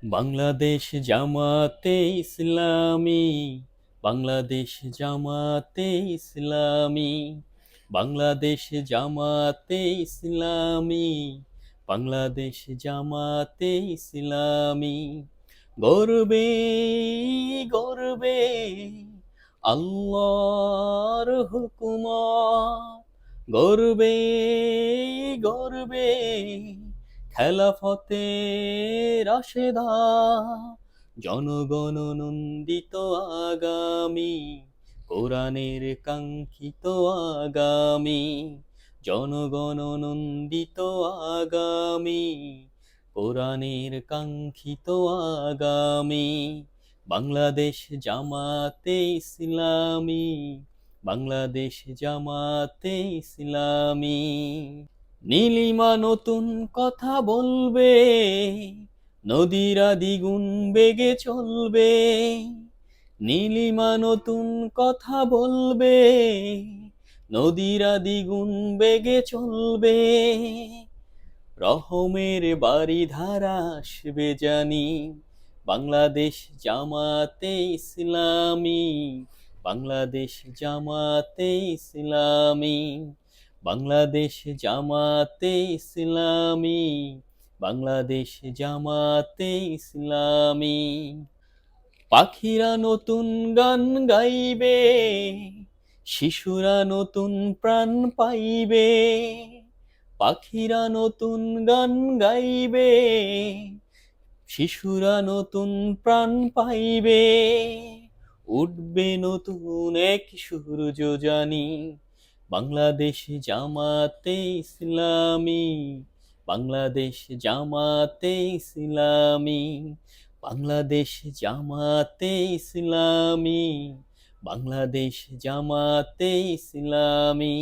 বাংলাদেশ জামাতে ইসলামী, বাংলাদেশ জামাতে ইসলামী, বাংলাদেশ জামাতে ইসলামী, বাংলাদেশ জামাতে ইসলামী। গর্বে গর্বে আল্লাহর হুকুমত, গর্বে গর্বে খেলাফতে রাশেদা, জনগণ নন্দিত আগামী, কোরআনের কাঙ্ক্ষিত আগামী, জনগণ নন্দিত আগামী, কোরআনের কাঙ্ক্ষিত আগামী। বাংলাদেশ জামাতে ইসলামী, বাংলাদেশ জামাতে ইসলামী। নীলিমা নতুন কথা বলবে, নদীরা দ্বিগুণ বেগে চলবে। নীলিমা নতুন কথা বলবে, নদীরা দ্বিগুণ বেগে চলবে। রহমের বারিধারা আসবে জানি, বাংলাদেশ জামাতে ইসলামী, বাংলাদেশ জামাতে ইসলামী, বাংলাদেশ জামাতে ইসলামী, বাংলাদেশ জামাতে ইসলামী। পাখিরা নতুন গান গাইবে, শিশুরা নতুন প্রাণ পাইবে। পাখিরা নতুন গান গাইবে, শিশুরা নতুন প্রাণ পাইবে। উঠবে নতুন এক সূর্য জানি, বাংলাদেশ জামাতে ইসলামী, বাংলাদেশ জামাতে ইসলামী, বাংলাদেশ জামাতে ইসলামী, বাংলাদেশ জামাতে ইসলামী।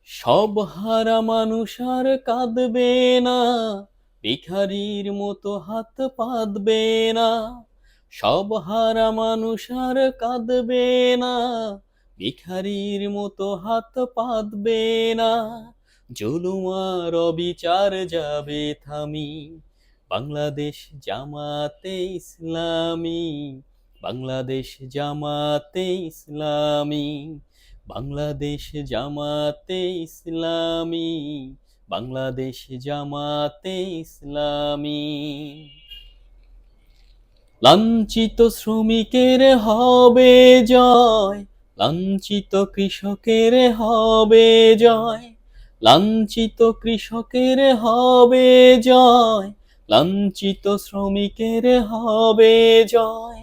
সব হারা মানুষ আর কাঁদবে না, ভিখারির মতো হাত পাতবে না। সব হারা মানুষ আর কাঁদবে না, ভিখারির মতো হাত পাতবে না। জুলুম আর অবিচার যাবে থামি, বাংলাদেশ জামাতে ইসলামী, বাংলাদেশ জামাতে ইসলামী, বাংলাদেশ জামাতে ইসলামী, বাংলাদেশ জামাতে ইসলামী। লাঞ্ছিত শ্রমিকের হবে জয়, লাঞ্ছিত কৃষকের হবে জয়, লাঞ্ছিত কৃষকের হবে জয়, লাঞ্ছিত শ্রমিকের হবে জয়।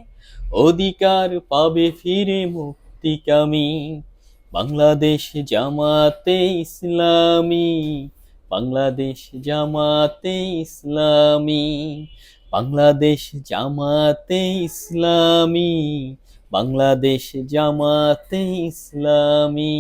অধিকার পাবে ফিরে মুক্তিকামী, বাংলাদেশ জামাতে ইসলামী, বাংলাদেশ জামাতে ইসলামী, বাংলাদেশ জামাতে ইসলামী, বাংলাদেশ জামাতে ইসলামী।